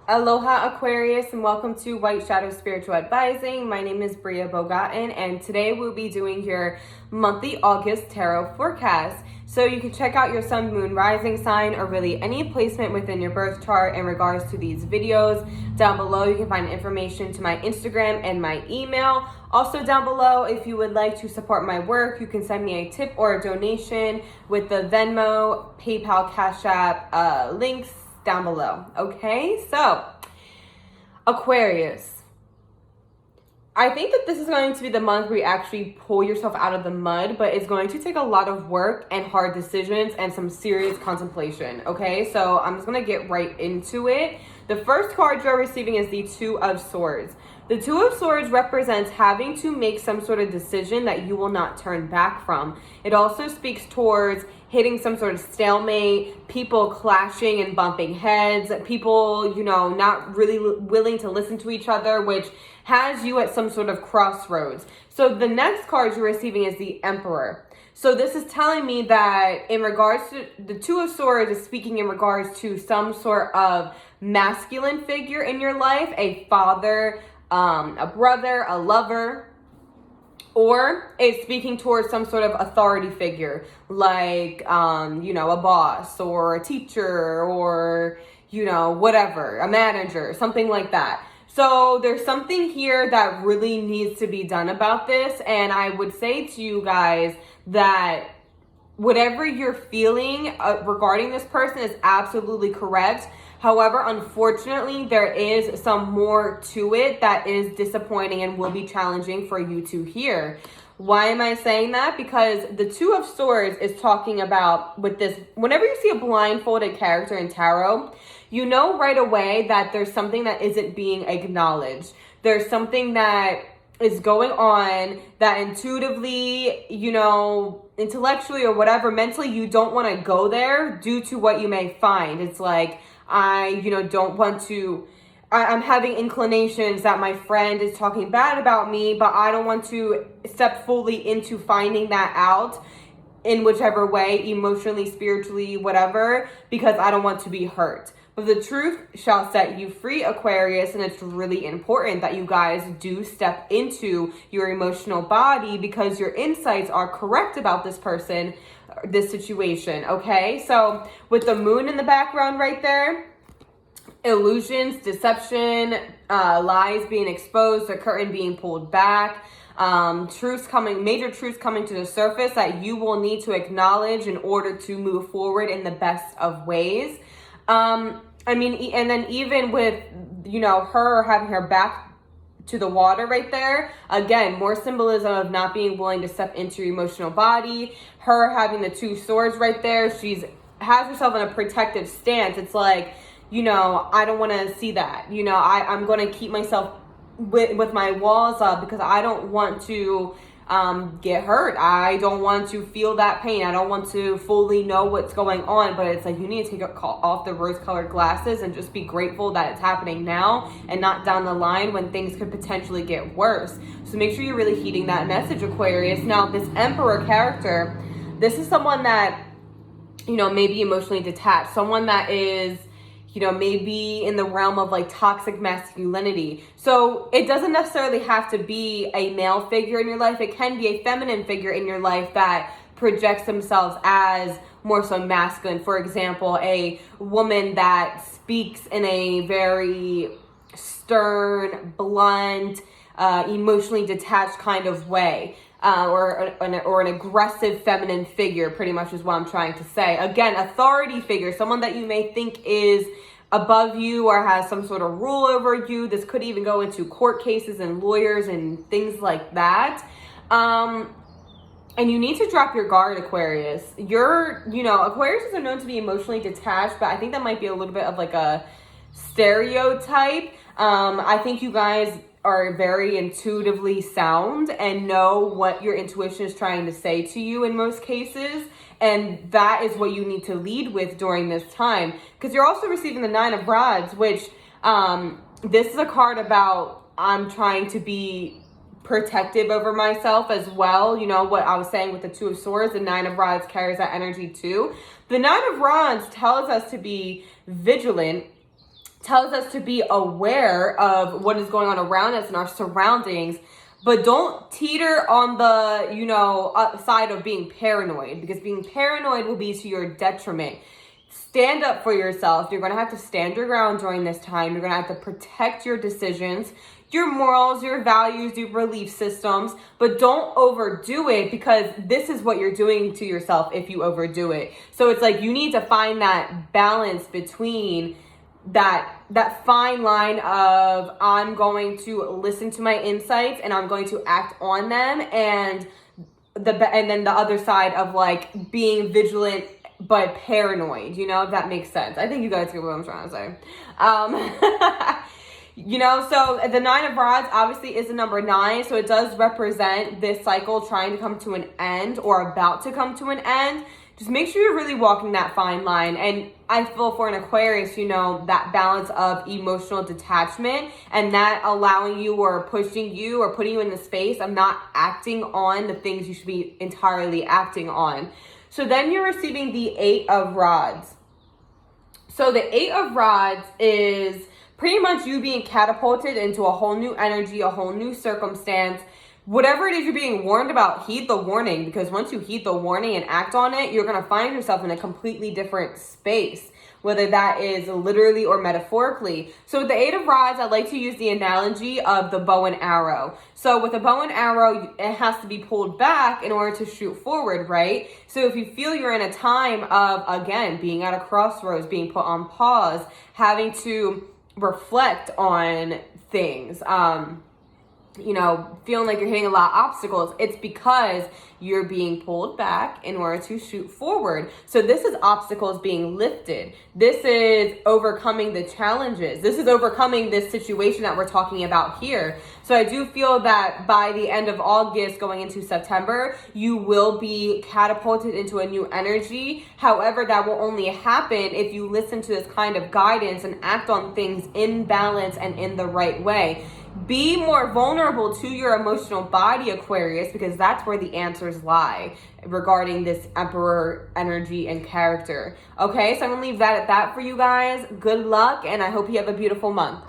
Aloha Aquarius, and welcome to White Shadow Spiritual Advising. My name is BriaBogatin, and today we'll be doing your monthly August tarot forecast. So you can check out your sun, moon, rising sign, or really any placement within your birth chart in regards to these videos. Down below you can find information to my Instagram and my email. Also down below, if you would like to support my work, you can send me a tip or a donation with the Venmo, PayPal, Cash App links down below. Okay, so Aquarius, I think that this is going to be the month where you actually pull yourself out of the mud, but it's going to take a lot of work and hard decisions and some serious contemplation. Okay, so I'm just going to get right into it. The first card you're receiving is the Two of Swords. The Two of Swords represents having to make some sort of decision that you will not turn back from. It also speaks towards hitting some sort of stalemate, people clashing and bumping heads, people, not really willing to listen to each other, which has you at some sort of crossroads. So the next card you're receiving is the Emperor. So this is telling me that in regards to the Two of Swords is speaking in regards to some sort of masculine figure in your life, a father, a brother, a lover, or it's speaking towards some sort of authority figure, like, a boss or a teacher or, whatever, a manager, something like that. So there's something here that really needs to be done about this. And I would say to you guys that whatever you're feeling regarding this person is absolutely correct. However, unfortunately, there is some more to it that is disappointing and will be challenging for you to hear. Why am I saying that? Because the Two of Swords is talking about with this, whenever you see a blindfolded character in tarot, you know right away that there's something that isn't being acknowledged. There's something that is going on that intuitively, intellectually or whatever, mentally, you don't want to go there due to what you may find. It's like, don't want to, I'm having inclinations that my friend is talking bad about me, but I don't want to step fully into finding that out in whichever way, emotionally, spiritually, whatever, because I don't want to be hurt. But the truth shall set you free, Aquarius, and it's really important that you guys do step into your emotional body because your insights are correct about this person, this situation, okay? So with the moon in the background right there, illusions, deception, lies being exposed, the curtain being pulled back, major truths coming to the surface that you will need to acknowledge in order to move forward in the best of ways. And then even with, her having her back to the water right there, again, more symbolism of not being willing to step into your emotional body. Her having the Two Swords right there, has herself in a protective stance. It's like, I don't want to see that. I'm going to keep myself with my walls up because I don't want to get hurt. I don't want to feel that pain. I don't want to fully know what's going on, but it's like you need to take off the rose-colored glasses and just be grateful that it's happening now and not down the line when things could potentially get worse. So make sure you're really heeding that message, Aquarius. Now, this Emperor character, this is someone that, may be emotionally detached, someone that is, maybe in the realm of like toxic masculinity. So it doesn't necessarily have to be a male figure in your life. It can be a feminine figure in your life that projects themselves as more so masculine. For example, a woman that speaks in a very stern, blunt, emotionally detached kind of way. Or an aggressive feminine figure, pretty much is what I'm trying to say. Again, authority figure, someone that you may think is above you or has some sort of rule over you. This could even go into court cases and lawyers and things like that. And you need to drop your guard, Aquarius. Aquariuses are known to be emotionally detached, but I think that might be a little bit of like a stereotype. I think you guys are very intuitively sound and know what your intuition is trying to say to you in most cases. And that is what you need to lead with during this time. Because you're also receiving the Nine of Rods, which this is a card about I'm trying to be protective over myself as well. What I was saying with the Two of Swords, the Nine of Rods carries that energy too. The Nine of Rods tells us to be vigilant, tells us to be aware of what is going on around us and our surroundings, but don't teeter on the, side of being paranoid, because being paranoid will be to your detriment. Stand up for yourself. You're going to have to stand your ground during this time. You're going to have to protect your decisions, your morals, your values, your belief systems, but don't overdo it, because this is what you're doing to yourself if you overdo it. So it's like you need to find that balance between that fine line of, I'm going to listen to my insights and I'm going to act on them, and then the other side of like being vigilant but paranoid, if that makes sense. I think you guys get what I'm trying to say. So the 9 of Rods obviously is the number 9, so it does represent this cycle trying to come to an end or about to come to an end. Just make sure you're really walking that fine line. And I feel for an Aquarius, that balance of emotional detachment and that allowing you or pushing you or putting you in the space of not acting on the things you should be entirely acting on. So then you're receiving the 8 of Rods. So the 8 of Rods is pretty much you being catapulted into a whole new energy, a whole new circumstance. Whatever it is you're being warned about, heed the warning, because once you heed the warning and act on it, you're going to find yourself in a completely different space, whether that is literally or metaphorically. So with the 8 of Rods, I like to use the analogy of the bow and arrow. So with a bow and arrow, it has to be pulled back in order to shoot forward, right? So if you feel you're in a time of, again, being at a crossroads, being put on pause, having to reflect on things, feeling like you're hitting a lot of obstacles, it's because you're being pulled back in order to shoot forward. So this is obstacles being lifted. This is overcoming the challenges. This is overcoming this situation that we're talking about here. So I do feel that by the end of August going into September, you will be catapulted into a new energy. However, that will only happen if you listen to this kind of guidance and act on things in balance and in the right way. Be more vulnerable to your emotional body, Aquarius, because that's where the answers lie regarding this Emperor energy and character. Okay, so I'm going to leave that at that for you guys. Good luck, and I hope you have a beautiful month.